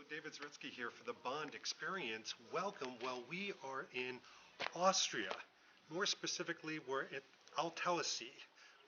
David Zritsky here for the Bond Experience. Welcome. Well, we are in Austria. More specifically, we're at Altellesee,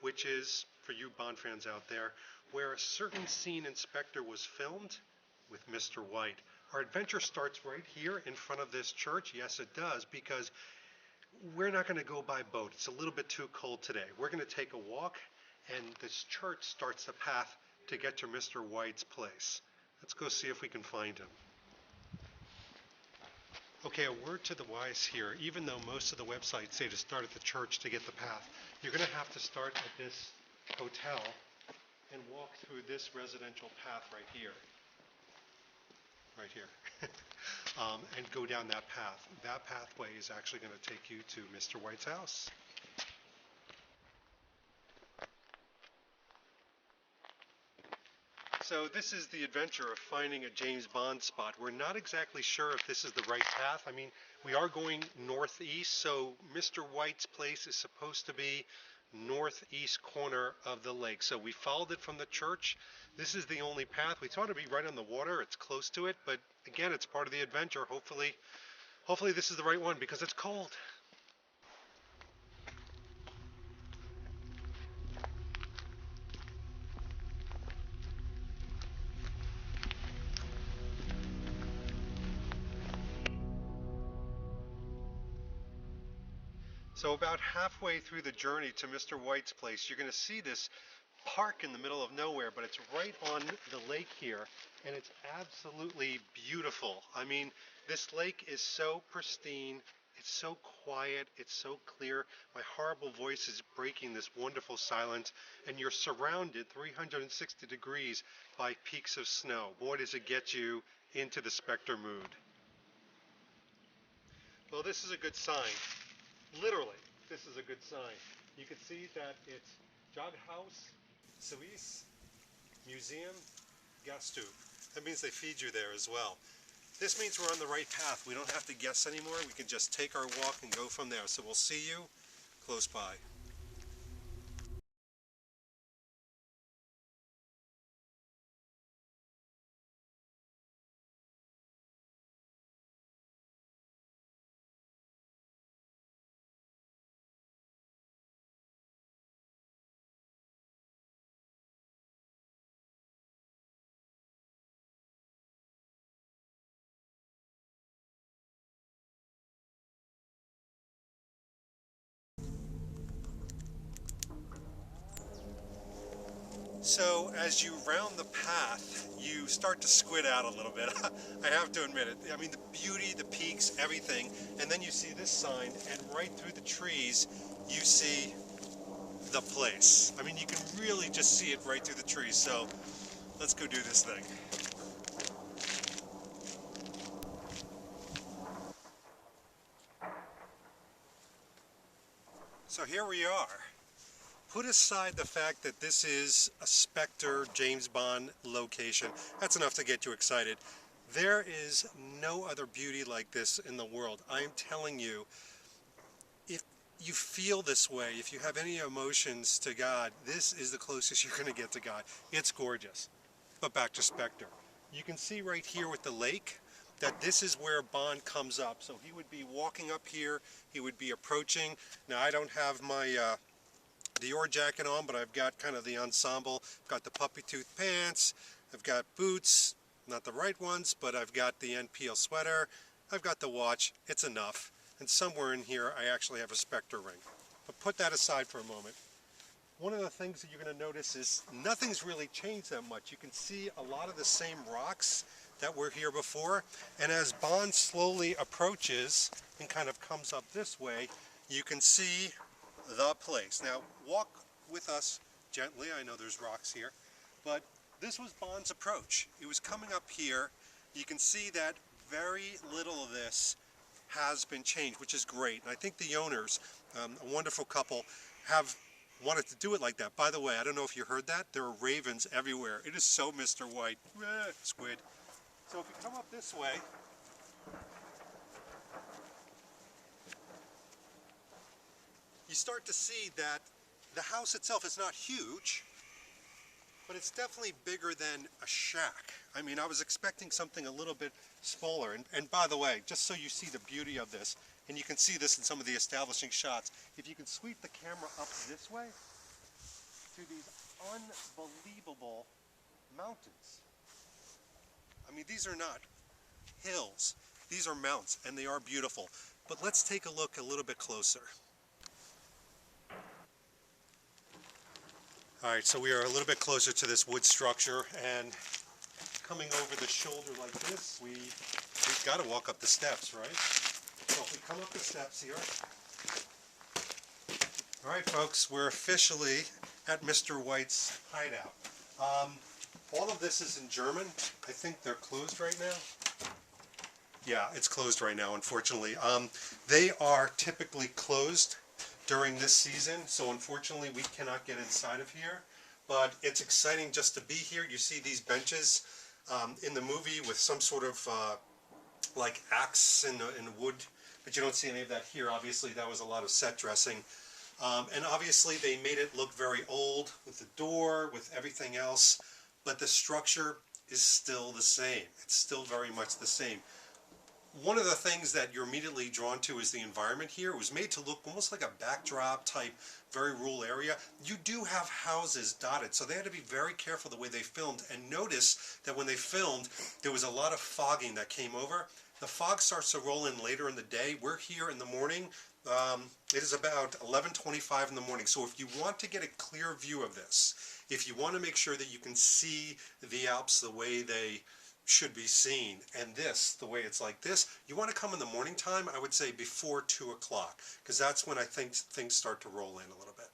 which is, for you Bond fans out there, where a certain scene in Spectre was filmed with Mr. White. Our adventure starts right here in front of this church. Yes, it does, because we're not going to go by boat. It's a little bit too cold today. We're going to take a walk, and this church starts the path to get to Mr. White's place. Let's go see if we can find him. Okay, a word to the wise here. Even though most of the websites say to start at the church to get the path, you're going to have to start at this hotel and walk through this residential path right here. Right here. And go down that path. That pathway is actually going to take you to Mr. White's house. So this is the adventure of finding a James Bond spot. We're not exactly sure if this is the right path. I mean, we are going northeast, so Mr. White's place is supposed to be northeast corner of the lake. So we followed it from the church. This is the only path. We thought it'd be right on the water. It's close to it, but again, it's part of the adventure. Hopefully this is the right one because it's cold. So about halfway through the journey to Mr. White's place, you're going to see this park in the middle of nowhere, but it's right on the lake here, and it's absolutely beautiful. I mean, this lake is so pristine, it's so quiet, it's so clear. My horrible voice is breaking this wonderful silence, and you're surrounded 360 degrees by peaks of snow. Boy, does it get you into the Spectre mood. Well, this is a good sign. Literally, this is a good sign. You can see that it's Jagdhaus, Suisse, Museum, Gastube. That means they feed you there as well. This means we're on the right path. We don't have to guess anymore. We can just take our walk and go from there. So we'll see you close by. So as you round the path, you start to squid out a little bit. I have to admit it. I mean, the beauty, the peaks, everything. And then you see this sign, and right through the trees, you see the place. I mean, you can really just see it right through the trees. So let's go do this thing. So here we are. Put aside the fact that this is a Spectre James Bond location. That's enough to get you excited. There is no other beauty like this in the world. I'm telling you, if you feel this way, if you have any emotions to God, this is the closest you're going to get to God. It's gorgeous. But back to Spectre. You can see right here with the lake that this is where Bond comes up. So he would be walking up here, he would be approaching. Now I don't have my Dior jacket on, but I've got kind of the ensemble. I've got the puppy tooth pants, I've got boots, not the right ones, but I've got the NPL sweater, I've got the watch. It's enough. And somewhere in here I actually have a Spectre ring. But put that aside for a moment. One of the things that you're going to notice is nothing's really changed that much. You can see a lot of the same rocks that were here before, and as Bond slowly approaches and kind of comes up this way, you can see the place. Now walk with us gently. I know there's rocks here, but this was Bond's approach. He was coming up here. You can see that very little of this has been changed, which is great. And I think the owners, a wonderful couple, have wanted to do it like that. By the way, I don't know if you heard that, there are ravens everywhere. It is so Mr. White. Squid. So if you come up this way, you start to see that the house itself is not huge, but it's definitely bigger than a shack. I mean, I was expecting something a little bit smaller. And by the way, just so you see the beauty of this, and you can see this in some of the establishing shots, if you can sweep the camera up this way to these unbelievable mountains. I mean, these are not hills. These are mountains, and they are beautiful. But let's take a look a little bit closer. All right, so we are a little bit closer to this wood structure, and coming over the shoulder like this, we've got to walk up the steps, right? So if we come up the steps here. All right, folks, we're officially at Mr. White's hideout. All of this is in German. I think they're closed right now. Yeah, it's closed right now, unfortunately. They are typically closed during this season, so unfortunately we cannot get inside of here, but it's exciting just to be here. You see these benches in the movie with some sort of like axe in wood, but you don't see any of that here. Obviously that was a lot of set dressing, and obviously they made it look very old with the door, with everything else, but the structure is still the same. It's still very much the same. One of the things that you're immediately drawn to is the environment here. It was made to look almost like a backdrop type, very rural area. You do have houses dotted, so they had to be very careful the way they filmed. And notice that when they filmed, there was a lot of fogging that came over. The fog starts to roll in later in the day. We're here in the morning. It is about 11:25 in the morning. So if you want to get a clear view of this, if you want to make sure that you can see the Alps the way they should be seen, and this, the way it's like this, you want to come in the morning time, I would say before 2 o'clock, because that's when I think things start to roll in a little bit.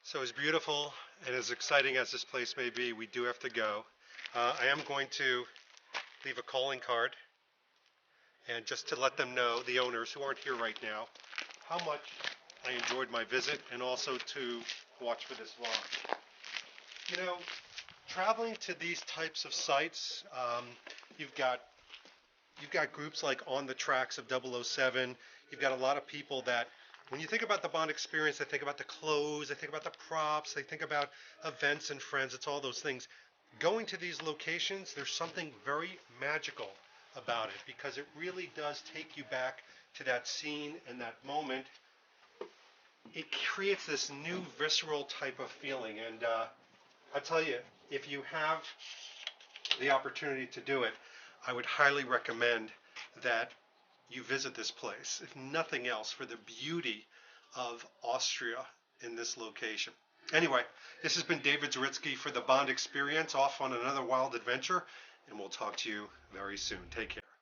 So as beautiful and as exciting as this place may be, we do have to go. I am going to leave a calling card, and just to let them know, the owners who aren't here right now, how much I enjoyed my visit, and also to watch for this vlog. You know, traveling to these types of sites, you've got groups like On the Tracks of 007. You've got a lot of people that, when you think about the Bond experience, they think about the clothes, they think about the props, they think about events and friends. It's all those things. Going to these locations, there's something very magical about it, because it really does take you back to that scene and that moment. It creates this new visceral type of feeling, and I tell you, if you have the opportunity to do it, I would highly recommend that you visit this place, if nothing else, for the beauty of Austria in this location. Anyway, this has been David Zaritsky for the Bond Experience, off on another wild adventure, and we'll talk to you very soon. Take care.